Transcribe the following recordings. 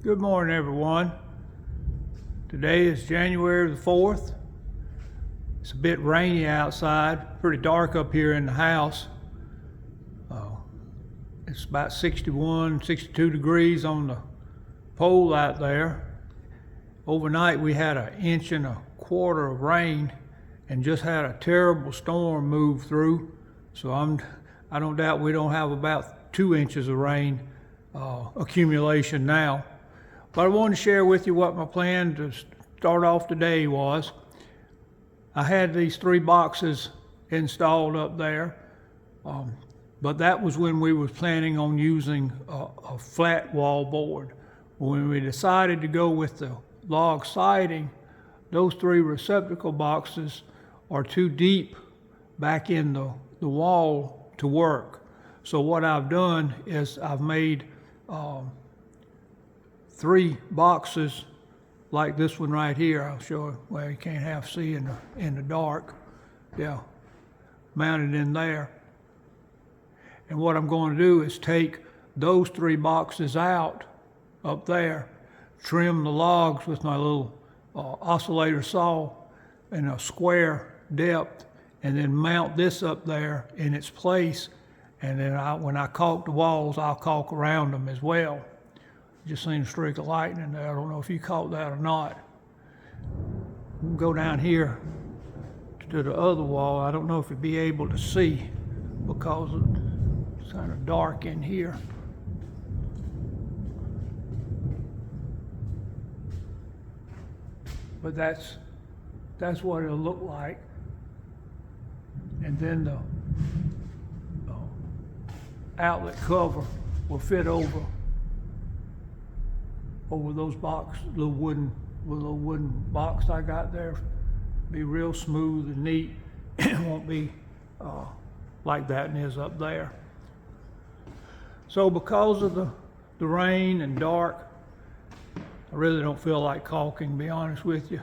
Good morning, everyone. Today is January the 4th. It's a bit rainy outside, pretty dark up here in the house. It's about 61, 62 degrees on the pole out there. Overnight we had 1.25 inches of rain and just had a terrible storm move through. So I don't doubt we don't have about 2 inches of rain accumulation now. But I wanted to share with you what my plan to start off today was. I had these 3 boxes installed up there, but that was when we were planning on using a flat wall board. When we decided to go with the log siding, those 3 receptacle boxes are too deep back in the wall to work. So what I've done is I've made 3 boxes like this one right here. I'll show you. Well, you can't half see in the dark. Yeah, mounted in there. And what I'm going to do is take those 3 boxes out up there, trim the logs with my little oscillator saw in a square depth, and then mount this up there in its place. And then when I caulk the walls, I'll caulk around them as well. Just seen a streak of lightning there. I don't know if you caught that or not. We'll go down here to the other wall. I don't know if you'll be able to see because it's kind of dark in here. But that's what it'll look like. And then the outlet cover will fit over those little wooden box I got there. Be real smooth and neat. It won't be like that and is up there. So because of the rain and dark, I really don't feel like caulking, to be honest with you.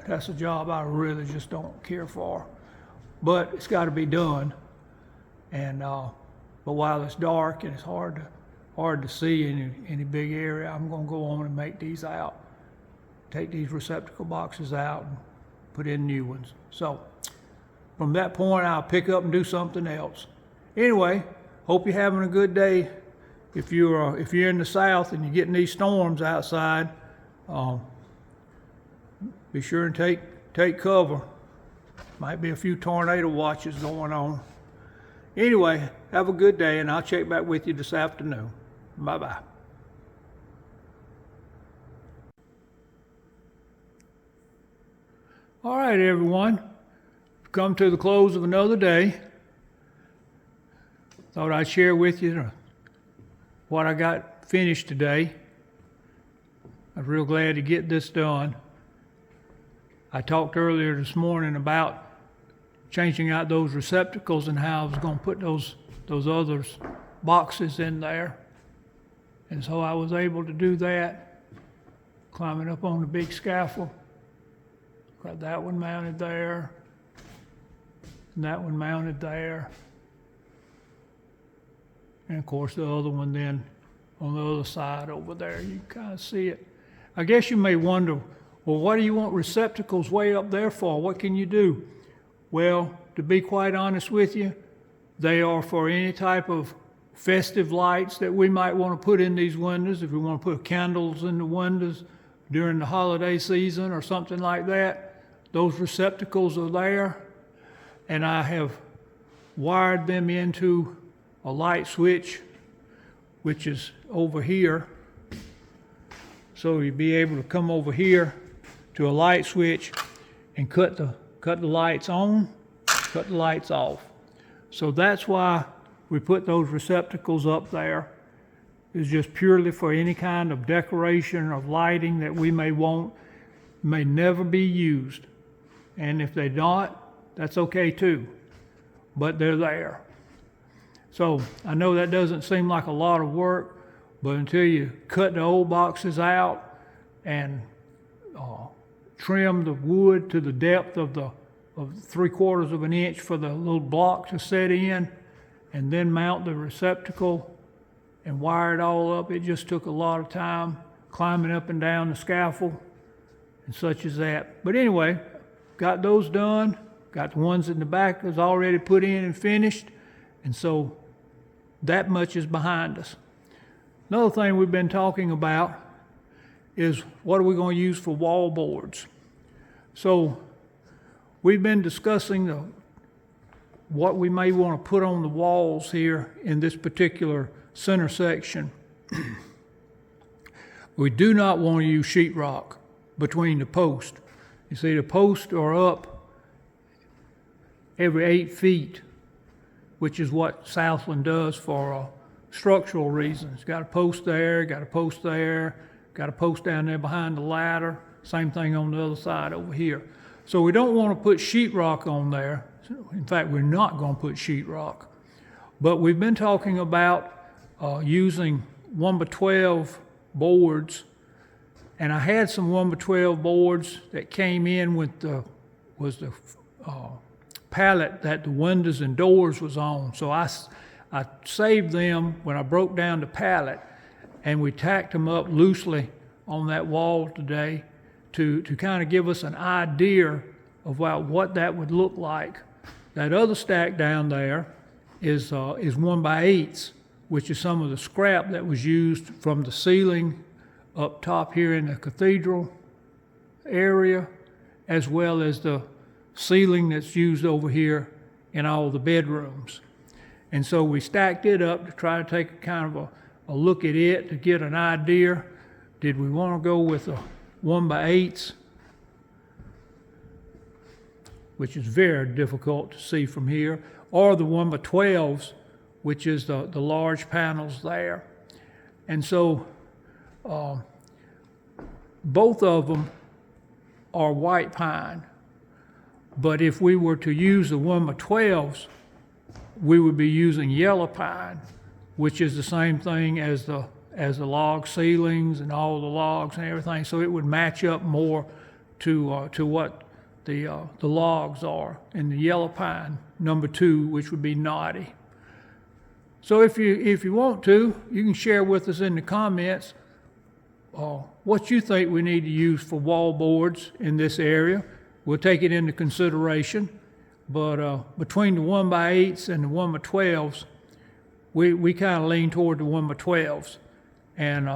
That's a job I really just don't care for. But it's got to be done. And but while it's dark and it's hard to see any big area, I'm going to go on and make these out. Take these receptacle boxes out and put in new ones. So from that point, I'll pick up and do something else. Anyway, hope you're having a good day. If you're in the south and you're getting these storms outside, be sure and take cover. Might be a few tornado watches going on. Anyway, have a good day, and I'll check back with you this afternoon. Bye-bye. All right, everyone. We've come to the close of another day. Thought I'd share with you what I got finished today. I'm real glad to get this done. I talked earlier this morning about changing out those receptacles and how I was going to put those other boxes in there. And so I was able to do that, climbing up on the big scaffold. Got that one mounted there, and that one mounted there. And of course the other one then on the other side over there. You can kind of see it. I guess you may wonder, well, what do you want receptacles way up there for? What can you do? Well, to be quite honest with you, they are for any type of festive lights that we might want to put in these windows. If we want to put candles in the windows during the holiday season or something like that, those receptacles are there. And I have wired them into a light switch, which is over here. So you'll be able to come over here to a light switch and cut the lights on, cut the lights off. So that's why we put those receptacles up there. It's just purely for any kind of decoration or lighting that we may want, may never be used. And if they're not, that's okay too, but they're there. So I know that doesn't seem like a lot of work, but until you cut the old boxes out and trim the wood to the depth of 3/4 of an inch for the little block to set in, and then mount the receptacle and wire it all up, it just took a lot of time. climbing up and down the scaffold and such as that. But anyway, got those done. Got the ones in the back that's already put in and finished. And so that much is behind us. Another thing we've been talking about is what are we going to use for wall boards. So we've been discussing what we may want to put on the walls here in this particular center section. We do not want to use sheetrock between the posts. You see, the posts are up every 8 feet, which is what Southland does for structural reasons. Got a post there, got a post there, got a post down there behind the ladder. Same thing on the other side over here. So we don't want to put sheetrock on there. In fact, we're not going to put sheetrock. But we've been talking about using 1x12 boards, and I had some 1x12 boards that came in with the pallet that the windows and doors was on. So I saved them when I broke down the pallet, and we tacked them up loosely on that wall today to kind of give us an idea of what that would look like. That other stack down there is 1x8s, which is some of the scrap that was used from the ceiling up top here in the cathedral area, as well as the ceiling that's used over here in all the bedrooms. And so we stacked it up to try to take a kind of a look at it to get an idea. Did we want to go with the 1x8s, which is very difficult to see from here, or the 1x12s, which is the large panels there. And so both of them are white pine. But if we were to use the 1x12s, we would be using yellow pine, which is the same thing as the log ceilings and all the logs and everything. So it would match up more to what the logs are. And the yellow pine, number 2, which would be knotty. So if you want to, you can share with us in the comments what you think we need to use for wall boards in this area. We'll take it into consideration. But between the 1x8s and the 1x12s, we kind of lean toward the 1x12s. And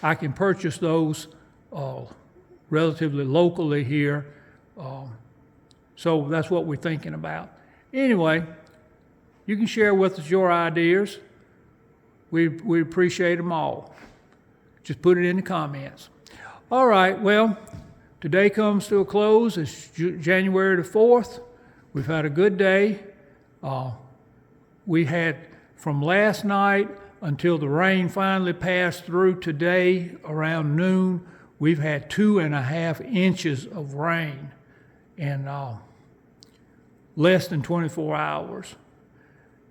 I can purchase those relatively locally here. So that's what we're thinking about. Anyway, you can share with us your ideas. We appreciate them all. Just put it in the comments. All right, well, today comes to a close. It's January the 4th. We've had a good day. We had from last night until the rain finally passed through today around noon, we've had 2.5 inches of rain in less than 24 hours.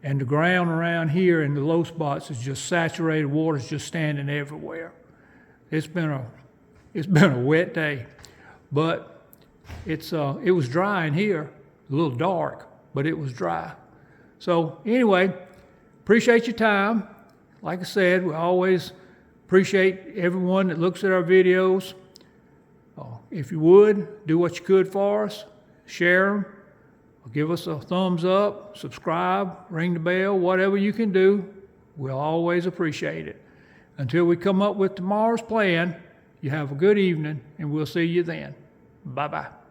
And the ground around here in the low spots is just saturated. Water's just standing everywhere. It's been a wet day, but it was dry in here, a little dark, but it was dry. So anyway, appreciate your time. Like I said, we always appreciate everyone that looks at our videos. If you would, do what you could for us, share them. Give us a thumbs up, subscribe, ring the bell, whatever you can do. We'll always appreciate it. Until we come up with tomorrow's plan, you have a good evening, and we'll see you then. Bye-bye.